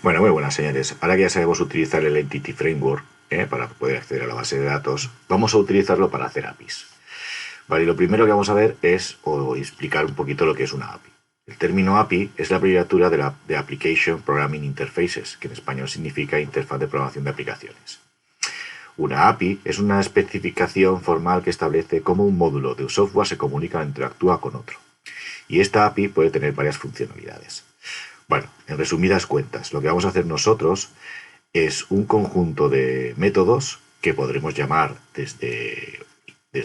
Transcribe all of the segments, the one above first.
Bueno, muy buenas señores. Ahora que ya sabemos utilizar el Entity Framework para poder acceder a la base de datos, vamos a utilizarlo para hacer APIs. Vale, y lo primero que vamos a ver es o explicar un poquito lo que es una API. El término API es la abreviatura de Application Programming Interfaces, que en español significa Interfaz de Programación de Aplicaciones. Una API es una especificación formal que establece cómo un módulo de un software se comunica o interactúa con otro. Y esta API puede tener varias funcionalidades. Bueno, en resumidas cuentas, lo que vamos a hacer nosotros es un conjunto de métodos que podremos llamar desde,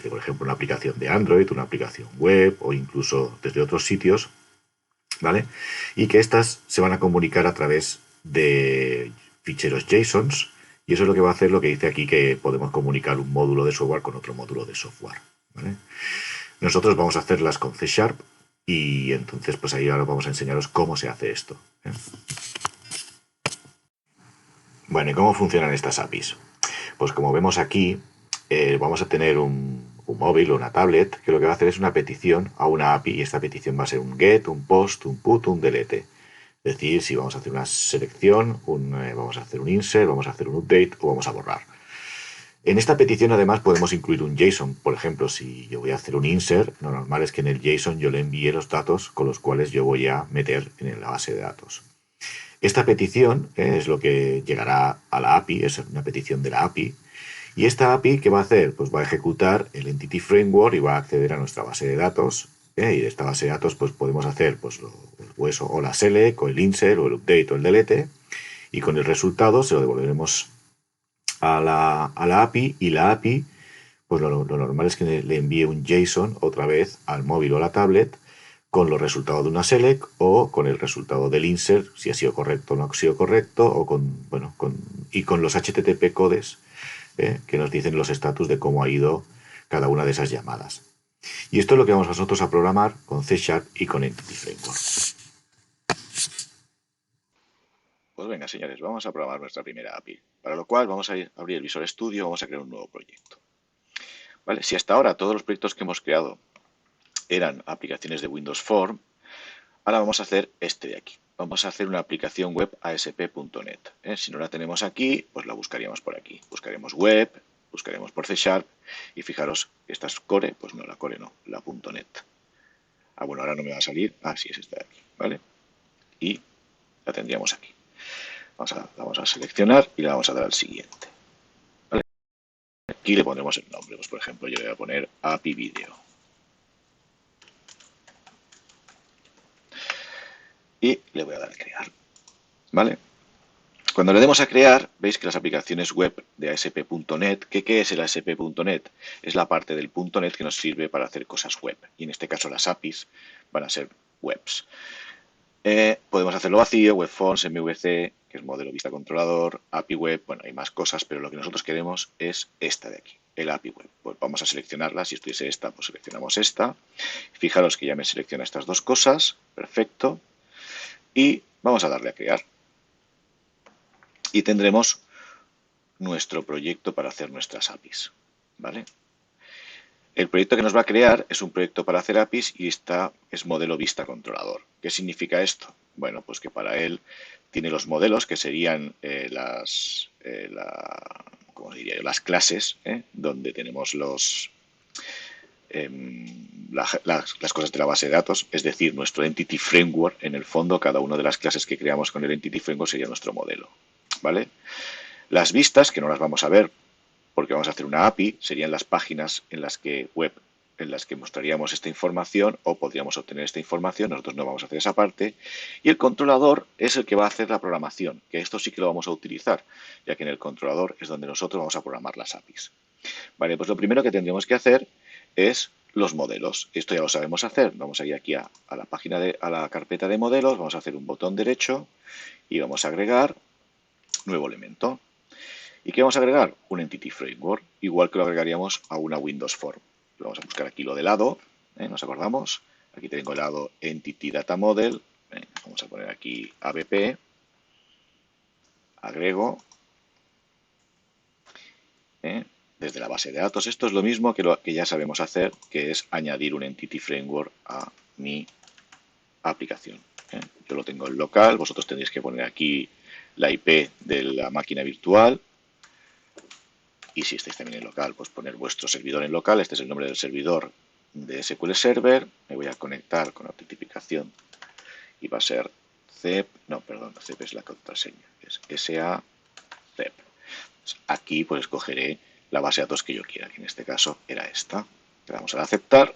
por ejemplo, una aplicación de Android, una aplicación web o incluso desde otros sitios, ¿vale? Y que estas se van a comunicar a través de ficheros JSONs y eso es lo que va a hacer lo que dice aquí que podemos comunicar un módulo de software con otro módulo de software, ¿vale? Nosotros vamos a hacerlas con C# y entonces pues ahí ahora vamos a enseñaros cómo se hace esto, ¿eh? Bueno, ¿y cómo funcionan estas APIs? Pues como vemos aquí, vamos a tener un móvil o una tablet que lo que va a hacer es una petición a una API y esta petición va a ser un get, un post, un put, un delete. Es decir, si vamos a hacer una selección, vamos a hacer un insert, vamos a hacer un update o vamos a borrar. En esta petición además podemos incluir un JSON. Por ejemplo, si yo voy a hacer un insert, lo normal es que en el JSON yo le envíe los datos con los cuales yo voy a meter en la base de datos. Esta petición es lo que llegará a la API, es una petición de la API. ¿Y esta API qué va a hacer? Pues va a ejecutar el Entity Framework y va a acceder a nuestra base de datos. Y de esta base de datos pues podemos hacer pues, o la select, o el insert, o el update, o el delete. Y con el resultado se lo devolveremos a la API y la API, pues lo normal es que le envíe un JSON otra vez al móvil o a la tablet con los resultados de una select o con el resultado del insert, si ha sido correcto o no ha sido correcto, o y con los HTTP codes que nos dicen los estatus de cómo ha ido cada una de esas llamadas. Y esto es lo que vamos nosotros a programar con C# y con Entity Framework. Pues venga, señores, vamos a programar nuestra primera API, para lo cual vamos a abrir el Visual Studio, vamos a crear un nuevo proyecto. ¿Vale? Si hasta ahora todos los proyectos que hemos creado eran aplicaciones de Windows Form, ahora vamos a hacer este de aquí. Vamos a hacer una aplicación web ASP.NET. Si no la tenemos aquí, pues la buscaríamos por aquí. Buscaremos web, buscaremos por C# y fijaros, esta es core, pues no, la core no, la .NET. Ah, bueno, ahora no me va a salir. Ah, sí, es esta de aquí, ¿vale? Y la tendríamos aquí. La vamos a seleccionar y le vamos a dar al siguiente. ¿Vale? Aquí le pondremos el nombre. Pues por ejemplo, yo le voy a poner API Video. Y le voy a dar a crear. ¿Vale? Cuando le demos a crear, veis que las aplicaciones web de ASP.NET, ¿qué es el ASP.NET? Es la parte del .NET que nos sirve para hacer cosas web. Y en este caso las APIs van a ser webs. Podemos hacerlo vacío, WebForms, MVC, que es modelo vista controlador, API web, bueno, hay más cosas, pero lo que nosotros queremos es esta de aquí, el API web. Pues vamos a seleccionarla, si estuviese esta, pues seleccionamos esta. Fijaros que ya me selecciona estas dos cosas, perfecto. Y vamos a darle a crear. Y tendremos nuestro proyecto para hacer nuestras APIs, ¿vale? El proyecto que nos va a crear es un proyecto para hacer APIs y esta es modelo vista controlador. ¿Qué significa esto? Bueno, pues que para él tiene los modelos que serían ¿cómo diría yo? Las clases, donde tenemos las cosas de la base de datos, es decir, nuestro Entity Framework. En el fondo, cada una de las clases que creamos con el Entity Framework sería nuestro modelo, ¿vale? Las vistas, que no las vamos a ver porque vamos a hacer una API, serían las páginas en las que mostraríamos esta información o podríamos obtener esta información. Nosotros no vamos a hacer esa parte. Y el controlador es el que va a hacer la programación, que esto sí que lo vamos a utilizar, ya que en el controlador es donde nosotros vamos a programar las APIs. Vale, pues lo primero que tendríamos que hacer es los modelos. Esto ya lo sabemos hacer. Vamos a ir aquí a la página a la carpeta de modelos, vamos a hacer un botón derecho y vamos a agregar nuevo elemento. ¿Y qué vamos a agregar? Un Entity Framework, igual que lo agregaríamos a una Windows Form. Vamos a buscar aquí lo de lado, ¿nos acordamos? Aquí tengo el lado Entity Data Model, vamos a poner aquí ABP, agrego, desde la base de datos. Esto es lo mismo que lo que ya sabemos hacer, que es añadir un Entity Framework a mi aplicación. Yo lo tengo en local, vosotros tendréis que poner aquí la IP de la máquina virtual. Y si estáis también en local, pues poner vuestro servidor en local. Este es el nombre del servidor de SQL Server. Me voy a conectar con autentificación y va a ser CEP. No, perdón, CEP es la contraseña. Es SA CEP. Aquí pues escogeré la base de datos que yo quiera, que en este caso era esta. Le damos a aceptar.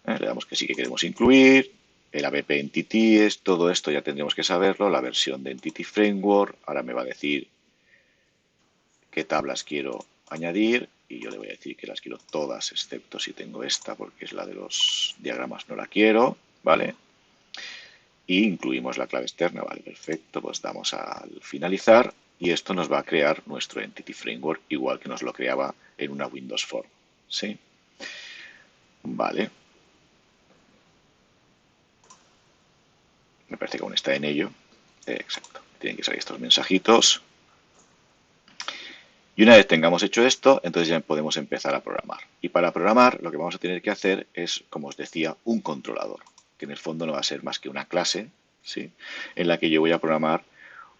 Le damos que sí que queremos incluir. El app entities, todo esto ya tendremos que saberlo. La versión de Entity Framework. Ahora me va a decir qué tablas quiero añadir y yo le voy a decir que las quiero todas excepto si tengo esta porque es la de los diagramas, no la quiero, ¿vale? Y incluimos la clave externa, vale, perfecto, pues damos al finalizar y esto nos va a crear nuestro Entity Framework igual que nos lo creaba en una Windows Form, ¿sí? Vale. Me parece que aún está en ello. Exacto. Tienen que salir estos mensajitos. Y una vez tengamos hecho esto, entonces ya podemos empezar a programar. Y para programar lo que vamos a tener que hacer es, como os decía, un controlador, que en el fondo no va a ser más que una clase, ¿sí?, en la que yo voy a programar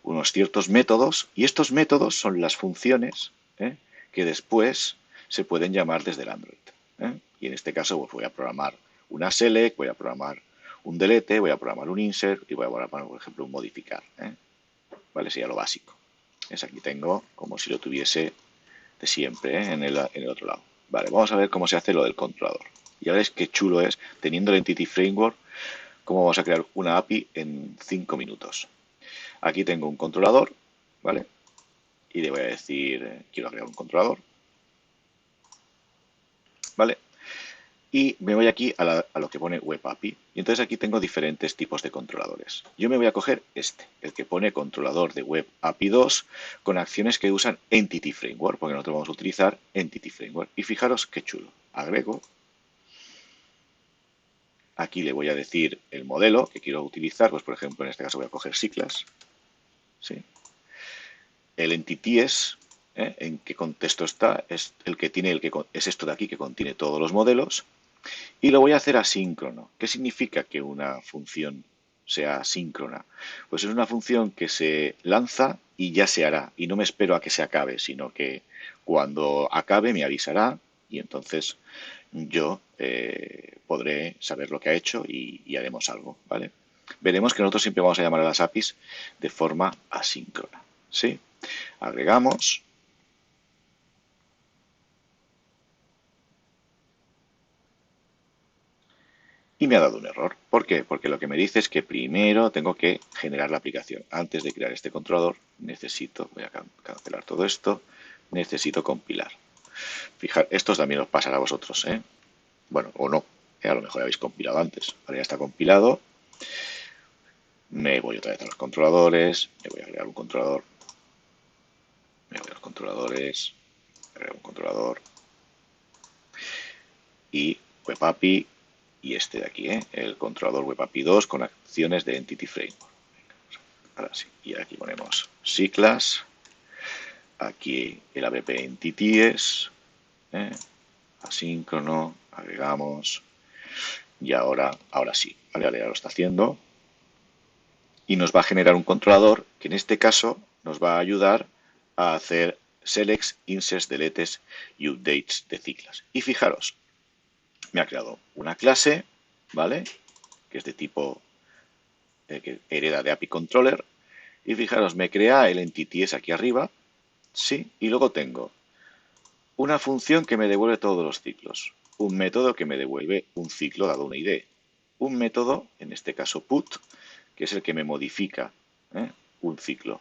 unos ciertos métodos, y estos métodos son las funciones, que después se pueden llamar desde el Android. Y en este caso pues voy a programar una select, voy a programar un delete, voy a programar un insert y voy a programar, por ejemplo, un modificar. ¿Vale? Sería lo básico. Aquí tengo como si lo tuviese de siempre, en el otro lado. Vale, vamos a ver cómo se hace lo del controlador. Ya veréis qué chulo es, teniendo el Entity Framework, cómo vamos a crear una API en 5 minutos. Aquí tengo un controlador, ¿vale? Y le voy a decir, quiero crear un controlador, ¿vale? Y me voy aquí a lo que pone Web API. Y entonces aquí tengo diferentes tipos de controladores. Yo me voy a coger el que pone controlador de Web API 2 con acciones que usan Entity Framework, porque nosotros vamos a utilizar Entity Framework. Y fijaros qué chulo. Agrego. Aquí le voy a decir el modelo que quiero utilizar. Pues por ejemplo, en este caso voy a coger Ciclas. ¿Sí? El entities, en qué contexto está, es el que tiene es esto de aquí que contiene todos los modelos. Y lo voy a hacer asíncrono. ¿Qué significa que una función sea asíncrona? Pues es una función que se lanza y ya se hará. Y no me espero a que se acabe, sino que cuando acabe me avisará y entonces yo podré saber lo que ha hecho y haremos algo, ¿vale? Veremos que nosotros siempre vamos a llamar a las APIs de forma asíncrona, ¿sí? Agregamos. Y me ha dado un error. ¿Por qué? Porque lo que me dice es que primero tengo que generar la aplicación. Antes de crear este controlador, voy a cancelar todo esto, necesito compilar. Fijar, esto también os pasará a vosotros, ¿eh? Bueno, o no, a lo mejor habéis compilado antes. Ahora ya está compilado. Me voy otra vez a los controladores, me voy a crear un controlador. Me voy a los controladores, agrego un controlador. Y Web API y este de aquí, el controlador Web API 2 con acciones de Entity Framework. Ahora sí, y aquí ponemos Ciclas, aquí el app entities, asíncrono, agregamos, y ahora sí, ¿vale? Ya lo está haciendo, y nos va a generar un controlador que en este caso nos va a ayudar a hacer selects, inserts, deletes y updates de Ciclas. Y fijaros, me ha creado una clase, ¿vale?, que es de tipo que hereda de API Controller. Y fijaros, me crea el entities aquí arriba, ¿sí? Y luego tengo una función que me devuelve todos los ciclos, un método que me devuelve un ciclo dado una ID, un método, en este caso put, que es el que me modifica un ciclo,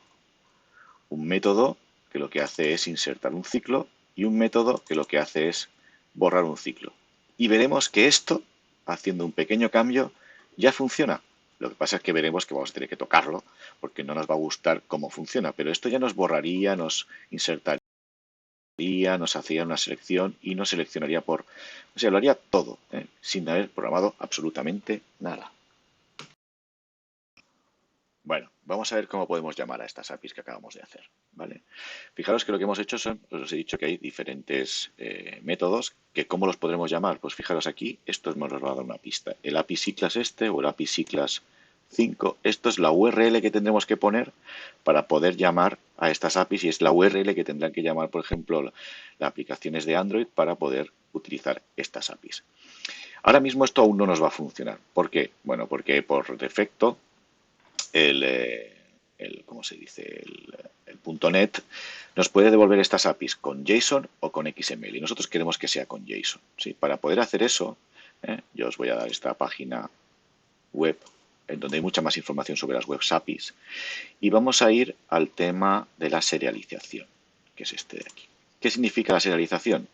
un método que lo que hace es insertar un ciclo y un método que lo que hace es borrar un ciclo. Y veremos que esto, haciendo un pequeño cambio, ya funciona. Lo que pasa es que veremos que vamos a tener que tocarlo porque no nos va a gustar cómo funciona, pero esto ya nos borraría, nos insertaría, nos hacía una selección y nos seleccionaría por... O sea, lo haría todo, sin haber programado absolutamente nada. Bueno, vamos a ver cómo podemos llamar a estas APIs que acabamos de hacer, ¿vale? Fijaros que lo que hemos hecho son, os he dicho que hay diferentes métodos, que ¿cómo los podremos llamar? Pues fijaros aquí, esto nos va a dar una pista. El API Ciclas o el API Ciclas 5. Esto es la URL que tendremos que poner para poder llamar a estas APIs y es la URL que tendrán que llamar, por ejemplo, las aplicaciones de Android para poder utilizar estas APIs. Ahora mismo esto aún no nos va a funcionar. ¿Por qué? Bueno, porque por defecto ¿cómo se dice? El .NET nos puede devolver estas APIs con JSON o con XML y nosotros queremos que sea con JSON. ¿Sí? Para poder hacer eso, yo os voy a dar esta página web en donde hay mucha más información sobre las web APIs y vamos a ir al tema de la serialización, que es este de aquí. ¿Qué significa la serialización?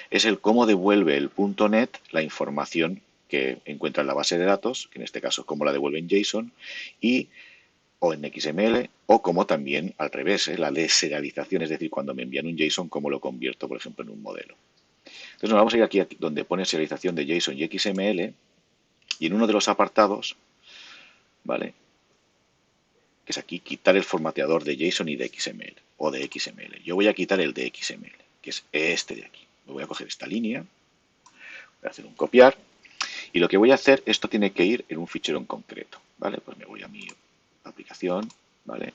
Es el cómo devuelve el .NET la información que encuentra en la base de datos, que en este caso cómo la devuelve en JSON, o en XML, o como también al revés, la deserialización, es decir, cuando me envían un JSON, cómo lo convierto, por ejemplo, en un modelo. Entonces nos vamos a ir aquí donde pone serialización de JSON y XML, y en uno de los apartados, ¿vale? Que es aquí, quitar el formateador de JSON y de XML, o de XML. Yo voy a quitar el de XML, que es este de aquí. Me voy a coger esta línea, voy a hacer un copiar, y lo que voy a hacer, esto tiene que ir en un fichero en concreto, ¿vale? Pues me voy a mi aplicación, ¿vale?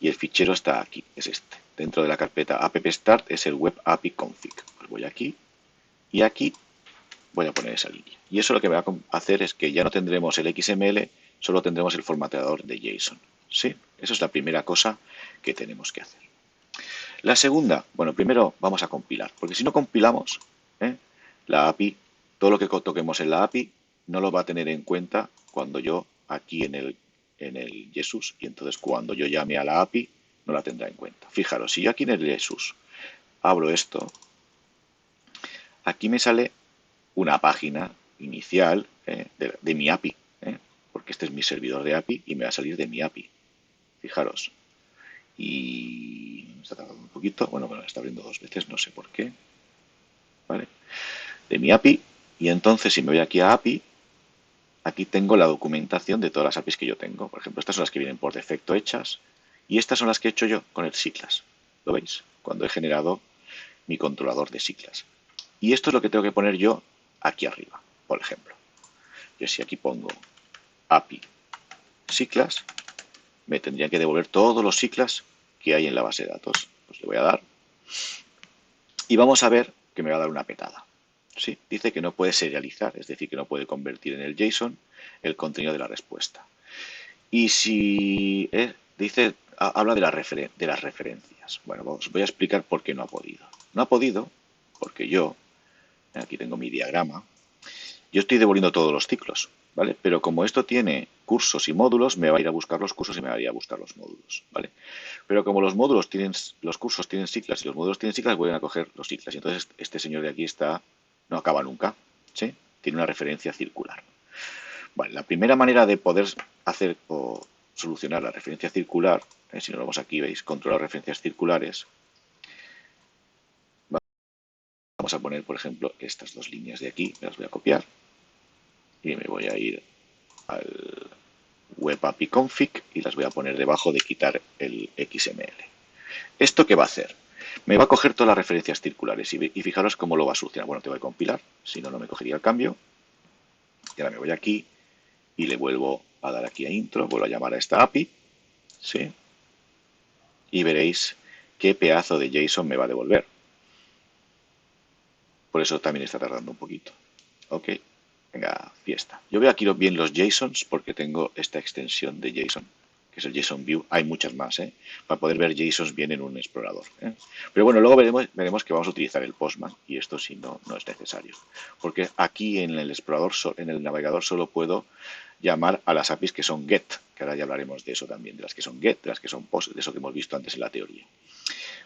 Y el fichero está aquí, es este. Dentro de la carpeta app-start es el web API config. Pues voy aquí y aquí voy a poner esa línea. Y eso lo que me va a hacer es que ya no tendremos el XML, solo tendremos el formateador de JSON. ¿Sí? Esa es la primera cosa que tenemos que hacer. La segunda, bueno, primero vamos a compilar, porque si no compilamos, la API, todo lo que toquemos en la API no lo va a tener en cuenta cuando yo aquí en el Jesus, y entonces cuando yo llame a la API no la tendrá en cuenta. Fijaros, si yo aquí en el Jesus abro esto, aquí me sale una página inicial de mi API, porque este es mi servidor de API y me va a salir de mi API. Fijaros. Y me está tardando un poquito, bueno, está abriendo dos veces, no sé por qué. ¿Vale? De mi API, y entonces si me voy aquí a API, aquí tengo la documentación de todas las APIs que yo tengo. Por ejemplo, estas son las que vienen por defecto hechas y estas son las que he hecho yo con el Cyclas. ¿Lo veis? Cuando he generado mi controlador de Cyclas. Y esto es lo que tengo que poner yo aquí arriba, por ejemplo. Yo si aquí pongo API Cyclas, me tendrían que devolver todos los Cyclas que hay en la base de datos. Pues le voy a dar. Y vamos a ver que me va a dar una petada. ¿Sí? Dice que no puede serializar, es decir, que no puede convertir en el JSON el contenido de la respuesta. Y si dice, habla de las referencias. Bueno, os voy a explicar por qué no ha podido. No ha podido porque yo, aquí tengo mi diagrama, yo estoy devolviendo todos los ciclos, ¿vale? Pero como esto tiene cursos y módulos, me va a ir a buscar los cursos y me va a ir a buscar los módulos, ¿vale? Pero como los módulos tienen, los cursos tienen ciclas y los módulos tienen ciclas, voy a coger los ciclas. Y entonces este señor de aquí no acaba nunca, ¿sí? Tiene una referencia circular. Vale, la primera manera de poder hacer o solucionar la referencia circular, si nos vamos aquí, veis, controlar referencias circulares, vamos a poner, por ejemplo, estas dos líneas de aquí, las voy a copiar y me voy a ir al web API config y las voy a poner debajo de quitar el XML. ¿Esto qué va a hacer? Me va a coger todas las referencias circulares y fijaros cómo lo va a solucionar. Bueno, te voy a compilar, si no, no me cogería el cambio. Y ahora me voy aquí y le vuelvo a dar aquí a intro, vuelvo a llamar a esta API, ¿sí? Y veréis qué pedazo de JSON me va a devolver. Por eso también está tardando un poquito. Ok, venga, fiesta. Yo veo aquí bien los JSONs porque tengo esta extensión de JSON, que es el JSON View. Hay muchas más, para poder ver JSONs bien en un explorador. Pero bueno, luego veremos que vamos a utilizar el Postman y esto sí no es necesario. Porque aquí en el explorador, en el navegador, solo puedo llamar a las APIs que son GET, que ahora ya hablaremos de eso también, de las que son GET, de las que son POST, de eso que hemos visto antes en la teoría.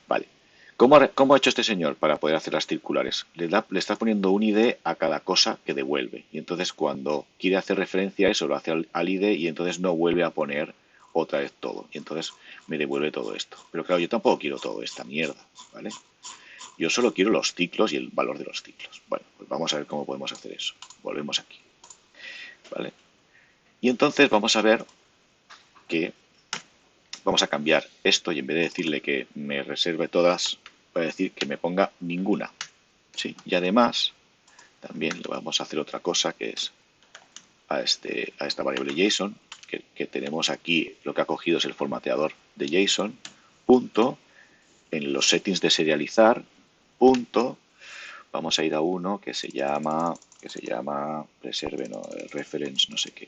Vale. ¿Cómo ha hecho este señor para poder hacer las circulares? Le está poniendo un ID a cada cosa que devuelve. Y entonces cuando quiere hacer referencia a eso, lo hace al ID y entonces no vuelve a poner otra vez todo. Y entonces me devuelve todo esto. Pero claro, yo tampoco quiero toda esta mierda, ¿vale? Yo solo quiero los ciclos y el valor de los ciclos. Bueno, pues vamos a ver cómo podemos hacer eso. Volvemos aquí, ¿vale? Y entonces vamos a ver que vamos a cambiar esto y en vez de decirle que me reserve todas, voy a decir que me ponga ninguna. ¿Sí? Y además, también le vamos a hacer otra cosa que es a esta variable JSON, que tenemos aquí, lo que ha cogido es el formateador de JSON, punto, en los settings de serializar, punto, vamos a ir a uno que se llama preserve, no, reference, no sé qué,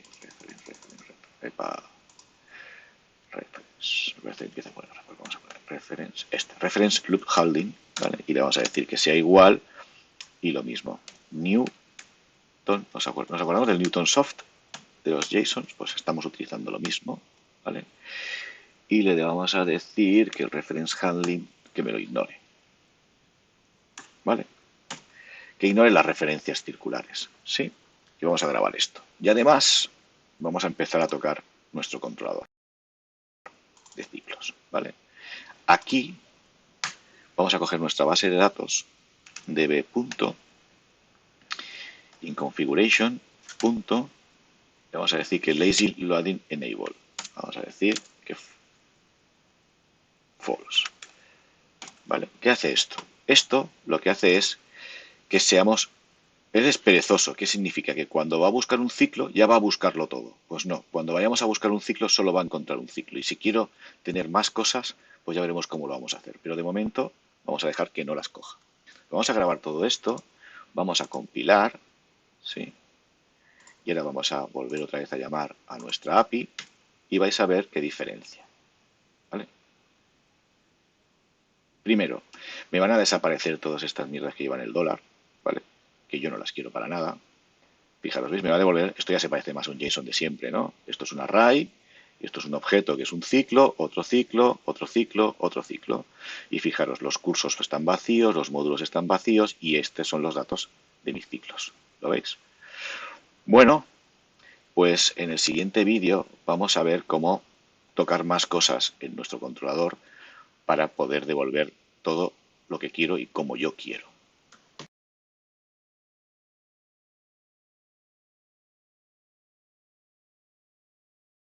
empieza por vamos a poner reference loop holding, ¿vale? Y le vamos a decir que sea igual y lo mismo. Newton, nos acordamos del Newton Soft de los JSONs, pues estamos utilizando lo mismo, ¿vale? Y le vamos a decir que el reference handling que me lo ignore, ¿vale? Que ignore las referencias circulares, ¿sí? Y vamos a grabar esto. Y además vamos a empezar a tocar nuestro controlador de ciclos, ¿vale? Aquí vamos a coger nuestra base de datos db. In configuration. Le vamos a decir que lazy loading enable. Vamos a decir que false. ¿Vale? ¿Qué hace esto? Esto lo que hace es que seamos... Él es perezoso. ¿Qué significa? Que cuando va a buscar un ciclo, ya va a buscarlo todo. Pues no, cuando vayamos a buscar un ciclo, solo va a encontrar un ciclo. Y si quiero tener más cosas, pues ya veremos cómo lo vamos a hacer. Pero de momento, vamos a dejar que no las coja. Vamos a grabar todo esto, vamos a compilar, ¿sí? Y ahora vamos a volver otra vez a llamar a nuestra API y vais a ver qué diferencia, ¿vale? Primero, me van a desaparecer todas estas mierdas que llevan el dólar, ¿vale? Que yo no las quiero para nada. Fijaros, ¿veis? Me va a devolver, esto ya se parece más a un JSON de siempre, ¿no? Esto es un array, esto es un objeto que es un ciclo, otro ciclo, otro ciclo, otro ciclo. Y fijaros, los cursos están vacíos, los módulos están vacíos y estos son los datos de mis ciclos. ¿Lo veis? Bueno, pues en el siguiente vídeo vamos a ver cómo tocar más cosas en nuestro controlador para poder devolver todo lo que quiero y como yo quiero.